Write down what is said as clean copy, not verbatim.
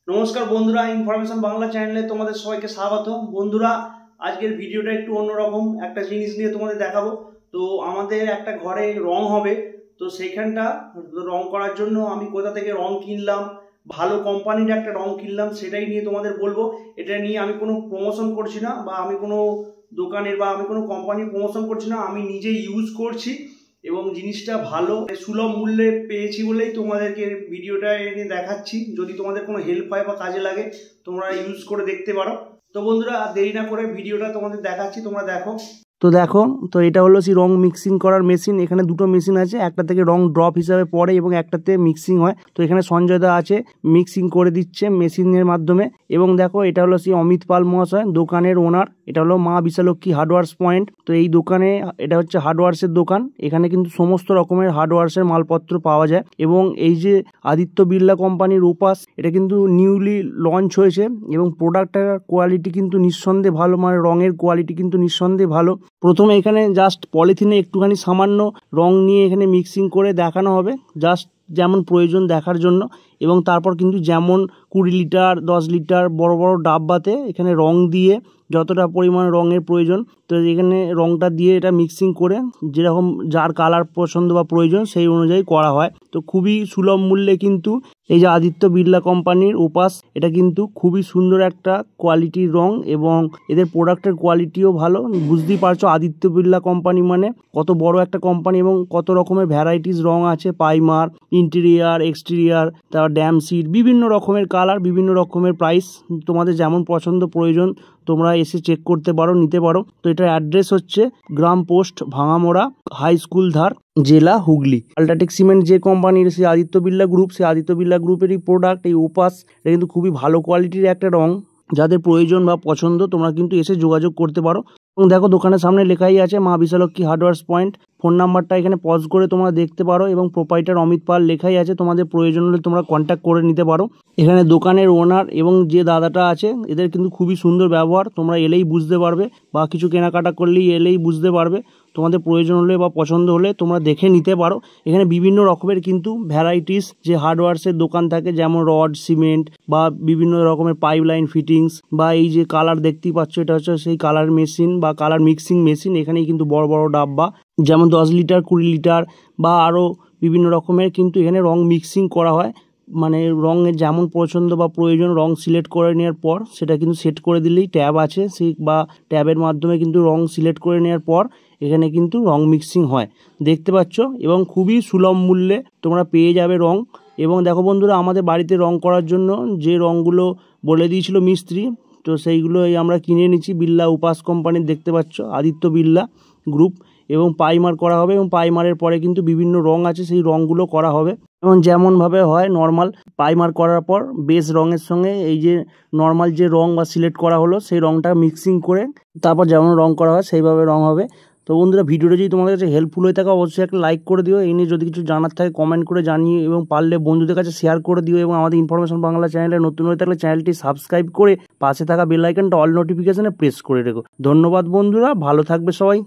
নমস্কার বন্ধুরা, ইনফরমেশন বাংলা চ্যানেলে তোমাদের সবাইকে স্বাগত। বন্ধুরা, আজকের ভিডিওটা একটু অন্যরকম একটা জিনিস নিয়ে তোমাদের দেখাবো। তো আমাদের একটা ঘরে রং হবে, তো সেইখানটা রং করার জন্য আমি কোথা থেকে রং কিনলাম, ভালো কোম্পানির একটা রং কিনলাম, সেটাই নিয়ে তোমাদের বলবো। এটা নিয়ে আমি কোনো প্রমোশন করছি না, বা আমি কোনো দোকানের বা আমি কোনো কোম্পানির প্রমোশন করছি না, আমি নিজে ইউজ করছি এবং জিনিসটা ভালো সুলভ মূল্যে পেয়েছি বলেই তোমাদেরকে ভিডিওটা এনে দেখাচ্ছি। যদি তোমাদের কোনো হেল্প হয় বা কাজে লাগে, তোমরা ইউজ করে দেখতে পারো। তো বন্ধুরা, দেরি না করে ভিডিওটা তোমাদের দেখাচ্ছি, তোমরা দেখো। তো দেখো, তো এটা হলো সেই রং মিক্সিং করার মেশিন। এখানে দুটো মেশিন আছে, একটা থেকে রং ড্রপ হিসাবে পড়ে এবং একটাতে মিক্সিং হয়। তো এখানে সঞ্জয় দা আছে, মিক্সিং করে দিচ্ছে মেশিনের মাধ্যমে। এবং দেখো, এটা হলো সেই অমিত পাল মহাশয়, দোকানের ওনার। এটা হলো মা বিশালক্ষী হার্ডওয়ার্স পয়েন্ট। তো এই দোকানে, এটা হচ্ছে হার্ডওয়ার্সের দোকান। এখানে কিন্তু সমস্ত রকমের হার্ডওয়ার্সের মালপত্র পাওয়া যায়। এবং এই যে আদিত্য বিড়লা কোম্পানির ওপাস, এটা কিন্তু নিউলি লঞ্চ হয়েছে এবং প্রোডাক্টের কোয়ালিটি কিন্তু নিঃসন্দেহে ভালো, মানে রঙের কোয়ালিটি কিন্তু নিঃসন্দেহে ভালো। প্রথমে এখানে জাস্ট পলিথিনে একটুখানি সামান্য রং নিয়ে এখানে মিক্সিং করে দেখানো হবে, জাস্ট যেমন প্রয়োজন দেখার জন্য। এবং তারপর কিন্তু যেমন 20 লিটার 10 লিটার বড় বড় ডাব্বাতে এখানে রং দিয়ে যতটা পরিমাণ রঙের প্রয়োজন, তো এখানে রংটা দিয়ে এটা মিক্সিং করে যেরকম যার কালার পছন্দ বা প্রয়োজন সেই অনুযায়ী করা হয়। তো খুবই সুলভ মূল্যে কিন্তু এই যে আদিত্য বিড়লা কোম্পানির ওপাস, এটা কিন্তু খুবই সুন্দর একটা কোয়ালিটির রং এবং এদের প্রোডাক্টের কোয়ালিটিও ভালো। বুঝতেই পারছো আদিত্য বিড়লা কোম্পানি মানে কত বড় একটা কোম্পানি এবং কত রকমের ভ্যারাইটিস রং আছে। পাইমার, ইন্টেরিয়ার, এক্সটেরিয়ার, তারপর ড্যাম সিট, বিভিন্ন রকমের কালার, বিভিন্ন রকমের প্রাইস। তোমাদের যেমন পছন্দ প্রয়োজন তোমরা এসে চেক করতে পারো, নিতে পারো। তো এটার অ্যাড্রেস হচ্ছে গ্রাম পোস্ট, ভাঙামোড়া, হাই স্কুল ধার, জেলা হুগলি। আল্ট্রাটেক সিমেন্ট যে কোম্পানির, সেই আদিত্য বিড়লা গ্রুপ, সেই আদিত্য বিড়লা গ্রুপেরই প্রোডাক্ট এই ওপাস। এটা কিন্তু খুবই ভালো কোয়ালিটির একটা রং। যাদের প্রয়োজন বা পছন্দ তোমরা কিন্তু এসে যোগাযোগ করতে পারো। এবং দেখো, দোকানের সামনে লেখাই আছে মা বিশালক্ষী হার্ডওয়ার্স পয়েন্ট। ফোন নাম্বারটা এখানে পজ করে তোমরা দেখতে পারো এবং প্রোপাইটার অমিত পাল লেখাই আছে। তোমাদের প্রয়োজন হলে তোমরা কন্ট্যাক্ট করে নিতে পারো। এখানে দোকানের ওনার এবং যে দাদাটা আছে, এদের কিন্তু খুবই সুন্দর ব্যবহার। তোমরা এলেই বুঝতে পারবে, বা কিছু কেনাকাটা করলেই এলেই বুঝতে পারবে। তোমাদের প্রয়োজন হলে বা পছন্দ হলে তোমরা দেখে নিতে পারো। এখানে বিভিন্ন রকমের কিন্তু ভ্যারাইটিস যে হার্ডওয়ার্সের দোকান থাকে, যেমন রড, সিমেন্ট বা বিভিন্ন রকমের পাইপ লাইন ফিটিংস, বা এই যে কালার দেখতেই পাচ্ছ, এটা হচ্ছে সেই কালার মেশিন বা কালার মিক্সিং মেশিন। এখানেই কিন্তু বড় বড় ডাব্বা, যেমন 10 লিটার 20 লিটার বা আরও বিভিন্ন রকমের কিন্তু এখানে রং মিক্সিং করা হয়। মানে রঙের যেমন পছন্দ বা প্রয়োজন রং সিলেক্ট করে নেওয়ার পর সেটা কিন্তু সেট করে দিলেই, ট্যাব আছে সেই বা ট্যাবের মাধ্যমে কিন্তু রং সিলেক্ট করে নেওয়ার পর এখানে কিন্তু রং মিক্সিং হয়, দেখতে পাচ্ছ। এবং খুবই সুলভ মূল্যে তোমরা পেয়ে যাবে রং। এবং দেখো বন্ধুরা, আমাদের বাড়িতে রং করার জন্য যে রঙগুলো বলে দিয়েছিল মিস্ত্রি, তো সেইগুলো আমরা কিনে নিচ্ছি বিড়লা উপাস কোম্পানির, দেখতে পাচ্ছ আদিত্য বিড়লা গ্রুপ। এবং পাইমার করা হবে, এবং পাইমারের পরে কিন্তু বিভিন্ন রং আছে, সেই রঙগুলো করা হবে। এবং যেমনভাবে হয় নর্মাল পাইমার করার পর বেস রঙের সঙ্গে এই যে নর্মাল যে রং বা সিলেক্ট করা হলো সেই রংটা মিক্সিং করে তারপর যেমন রং করা হয় সেইভাবে রং হবে। তো বন্ধুরা, ভিডিওটা যদি তোমাদের কাছে হেল্পফুল হয়ে থাকে অবশ্যই একটা লাইক করে দিও। এই নিয়ে যদি কিছু জানার থাকে কমেন্ট করে জানিয়ে, এবং পারলে বন্ধুদের কাছে শেয়ার করে দিও। এবং আমাদের ইনফরমেশন বাংলা চ্যানেলে নতুন হয়ে থাকলে চ্যানেলটি সাবস্ক্রাইব করে পাশে থাকা বেল আইকনটা অল নোটিফিকেশনে প্রেস করে রেখো। ধন্যবাদ বন্ধুরা, ভালো থাকবে সবাই।